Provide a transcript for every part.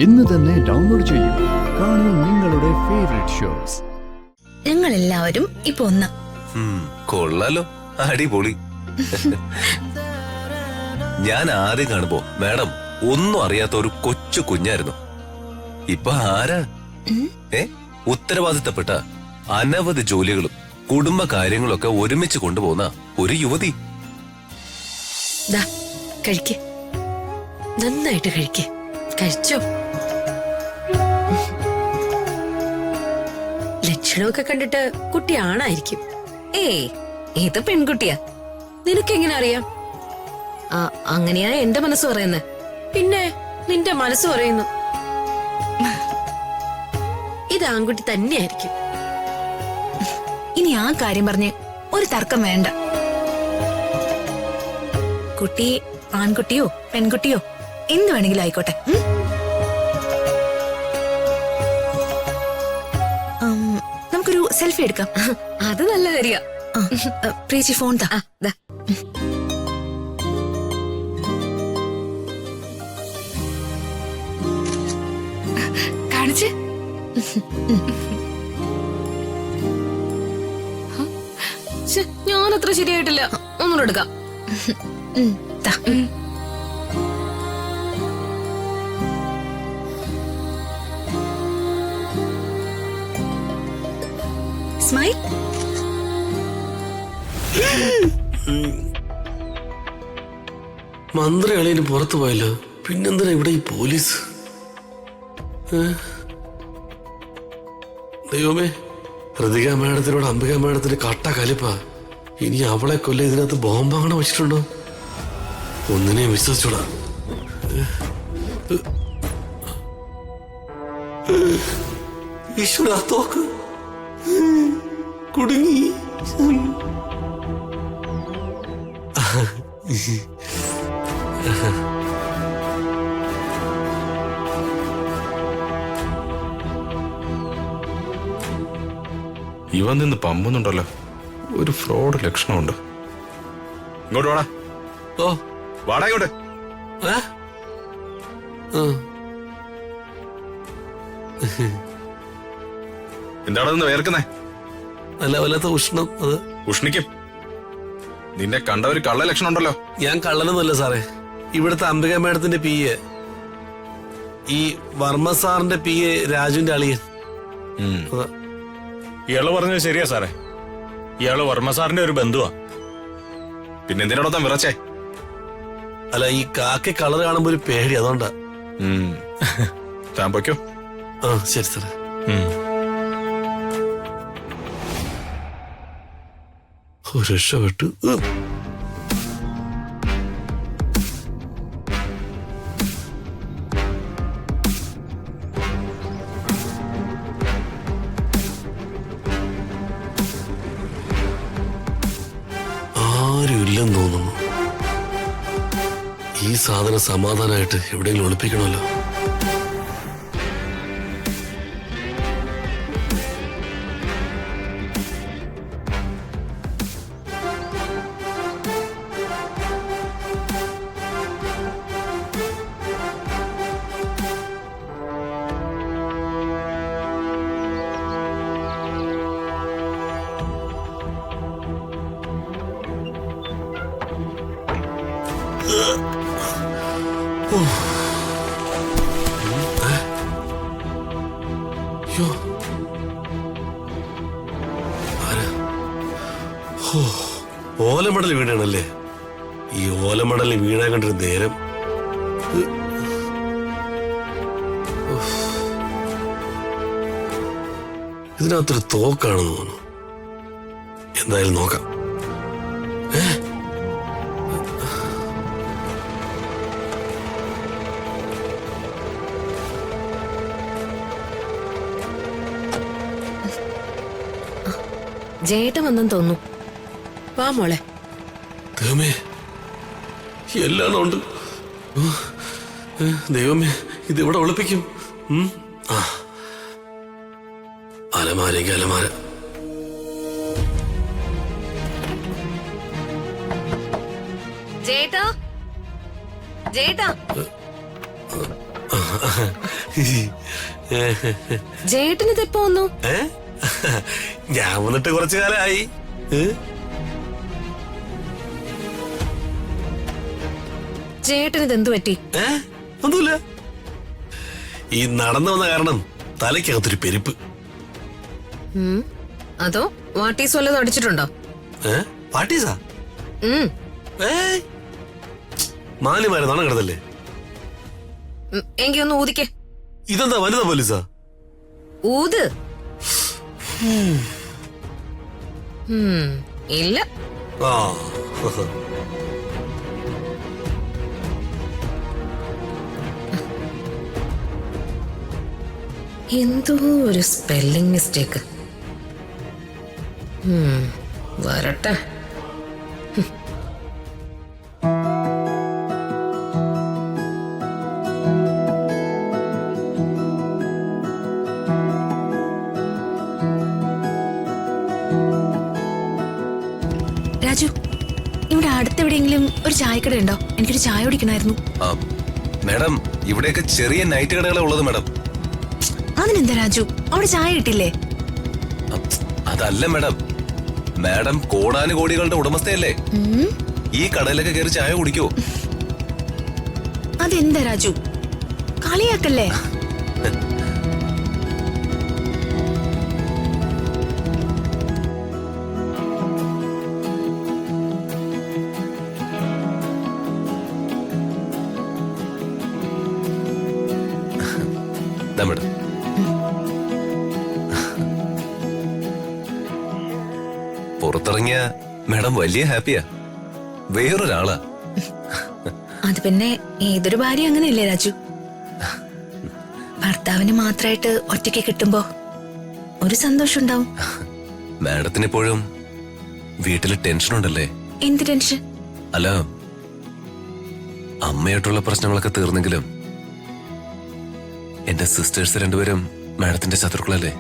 ഇന്ന് തന്നെ ഡൗൺലോഡ് ചെയ്യൂ. കാണൂ നിങ്ങളുടെ ഫേവറേറ്റ് ഷോസ്. ഞങ്ങൾ എല്ലാവരും ഇപ്പൊ ഒന്ന്. കൊള്ളാലോ, അടിപൊളി. ഞാൻ ആദ്യം കാണുമ്പോ മാഡം ഒന്നും അറിയാത്ത ഒരു കൊച്ചു കുഞ്ഞായിരുന്നു. ഇപ്പൊ ആരാ? ഉത്തരവാദിത്തപ്പെട്ട അനവധി ജോലികളും കുടുംബ കാര്യങ്ങളൊക്കെ ഒരുമിച്ച് കൊണ്ടുപോകുന്ന ഒരു യുവതി. കഴിക്ക്, നന്നായിട്ട് കഴിക്ക്. കഴിച്ചോ? ലക്ഷണമൊക്കെ കണ്ടിട്ട് കുട്ടിയാണായിരിക്കും. ഇത് പെൺകുട്ടിയാ. നിനക്കെങ്ങനെ അറിയാം? അങ്ങനെയാ എന്റെ മനസ്സ് പറയുന്നത്. പിന്നെ നിന്റെ മനസ്സ് പറയുന്നു ഇത് ആൺകുട്ടി തന്നെയായിരിക്കും. ഇനി ആ കാര്യം പറഞ്ഞ് ഒരു തർക്കം വേണ്ട. കുട്ടി ആൺകുട്ടിയോ പെൺകുട്ടിയോ എന്ത് വേണമെങ്കിലും ആയിക്കോട്ടെ. നമുക്കൊരു സെൽഫി എടുക്കാം. അത് നല്ല കാര്യ. പ്രിയച്ചി ഫോൺ താ. കാണിച്ച്. ഞാനത്ര ശരിയായിട്ടില്ല. ഒന്നുകൂടെ എടുക്കാം. സ്മൈൽ. മന്ത്രി അളിയന് പുറത്തു പോയല്ലോ, പിന്നെന്തിനാ ഇവിടെ ഈ പോലീസ്? ദൈവമേ, ഹൃതിക മേഡത്തിനോട് അംബിക മേഡത്തിന് കട്ട കലിപ്പാ. ഇനി അവളെ കൊല്ല ഇതിനകത്ത് ബോംബങ്ങനെ വെച്ചിട്ടുണ്ടോ? ഒന്നിനെയും വിശ്വസിച്ചോടാ. ഈശ്വരാ, തോക്ക് കുടുങ്ങി. ഇവൻ നിന്ന് പമ്പുന്നുണ്ടല്ലോ, ഒരു ഫ്രോഡ് ലക്ഷണമുണ്ട്. ഇങ്ങോട്ട് വാടാ. ഓ വാടാ ഇങ്ങോട്ട്. എന്താണെന്ന് വേർക്കുന്നേ? അല്ല, വല്ലാത്ത ഉഷ്ണം. അത് ഉഷ്ണിക്കും. നിന്നെ കണ്ട ഒരു കള്ള ലക്ഷണം ഉണ്ടല്ലോ. ഞാൻ കള്ളനൊന്നുമല്ല സാറേ, ഇവിടുത്തെ അംബിക മേഡത്തിന്റെ പി എ, ഈ വർമ്മ സാറിന്റെ പി എ, രാജുവിന്റെ അളിയൻ. ഇയാള് പറഞ്ഞത് ശരിയാ സാറേ. ഇയാള് വർമ്മ സാറിന്റെ ഒരു ബന്ധുവാ. പിന്നെ എന്തിനോടൊപ്പം വിറച്ചേ? അല്ല, ഈ കാക്കി കളർ കാണുമ്പോ ഒരു പേടി, അതുകൊണ്ടാ. താൻ പൊയ്ക്കോ. ശരി സാറേ. രക്ഷപ്പെട്ടു. ആരുമില്ലെന്ന് തോന്നുന്നു. ഈ സാധനം സമാധാനമായിട്ട് എവിടെയെങ്കിലും ഒളിപ്പിക്കണമല്ലോ. ഓലമടൽ വീണാണല്ലേ? ഈ ഓലമടലിൽ വീണാൻ കണ്ടൊരു നേരം. ഇതിനകത്തൊരു തോക്കാണെന്ന് തോന്നുന്നു. എന്തായാലും നോക്കാം. ജേട്ടൻ വന്നെന്ന് തോന്നുന്നു. വാ മോളെ. ദൈവമേ, എല്ലാം ഉണ്ട്. ദൈവമേ, ഇതെവിടെ ഒളിപ്പിക്കും? അലമാരയ്ക്ക് അലമാര. ജേട്ടാ, ജേട്ടാ. ജേട്ടനിത് എപ്പോ വന്നു? ഏ? ഞാൻ വന്നിട്ട് കുറച്ചു കാലമായി. ജേട്ടനിത് എന്തു പറ്റി? ഒന്നുമില്ല. ഈ നടന്നു വന്ന കാരണം തലയ്ക്കകത്തൊരു പെരുപ്പ്. അതോ വാട്ടീസ് വല്ലതും അടിച്ചിട്ടുണ്ടോ? പാട്ടീസാ? മാലിമാരെ നാണം കിടന്നല്ലേ? എങ്കി ഒന്ന് ഊതിക്കേ. ഇതെന്താ വനിതാ പോലീസാ? ഊത്. ഇല്ല. ആ എന്തോ ഒരു സ്പെല്ലിംഗ് മിസ്റ്റേക്ക്. വരട്ടെ. രാജു, ഇവിടെ അടുത്തെവിടെയെങ്കിലും ഒരു ചായക്കട ഉണ്ടോ? എനിക്കൊരു ചായ കുടിക്കണമായിരുന്നു. മാഡം, ഇവിടെയൊക്കെ ചെറിയ നൈറ്റ് കടകളെ ഉള്ളത് മാഡം. അതിനെന്താ രാജു, അവിടെ ചായ കിട്ടില്ലേ? അതല്ല മാഡം, മാഡം കോടാനുകോടികളുടെ ഉടമസ്ഥയല്ലേ? ഈ കടയിലൊക്കെ കയറി ചായ കുടിക്കോ? അതെന്താ രാജു, കളിയാക്കല്ലേ? മാഡം, പുറത്തിറങ്ങിയ മാഡം വലിയ ഹാപ്പിയാ. വേറൊരാളാ. അത് പിന്നെ ഏതൊരു ഭാര്യ അങ്ങനെയല്ലേ രാജു? ഭർത്താവിന് മാത്രമായിട്ട് ഒറ്റയ്ക്ക് കിട്ടുമ്പോ ഒരു സന്തോഷം ഉണ്ടാവും. മാഡത്തിന് ഇപ്പോഴും വീട്ടില് ടെൻഷൻ ഉണ്ടല്ലേ? എന്ത് ടെൻഷൻ? അല്ല, അമ്മയായിട്ടുള്ള പ്രശ്നങ്ങളൊക്കെ തീർന്നെങ്കിലും എന്റെ സിസ്റ്റേഴ്സ് രണ്ടുപേരും മാഡത്തിന്റെ ശത്രുക്കളല്ലേ?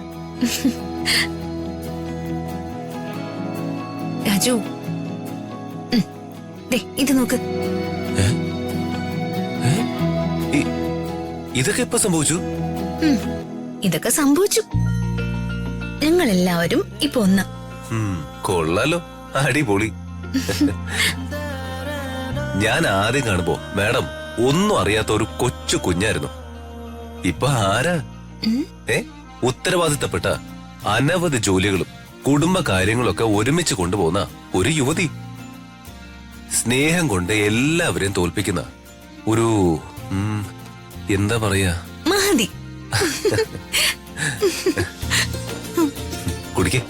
രാജു, ഇത് നോക്ക്. ഇതൊക്കെ എപ്പോ സംഭവിച്ചു? ഇതൊക്കെ സംഭവിച്ചു. ഞങ്ങളെല്ലാവരും ഇപ്പൊ ഒന്ന. കൊള്ളാലോ, അടിപൊളി. ഞാൻ ആദ്യം കാണുമ്പോ മാഡം ഒന്നും അറിയാത്ത ഒരു കൊച്ചു കുഞ്ഞായിരുന്നു. ഇപ്പൊ ആരാ? ഉത്തരവാദിത്തപ്പെട്ട അനവധി ജോലികളും കുടുംബ കാര്യങ്ങളൊക്കെ ഒരുമിച്ച് കൊണ്ടുപോകുന്ന ഒരു യുവതി. സ്നേഹം കൊണ്ട് എല്ലാവരെയും തോൽപ്പിക്കുന്ന ഒരു എന്താ പറയാ, മഹതി. കുടിക്കേ.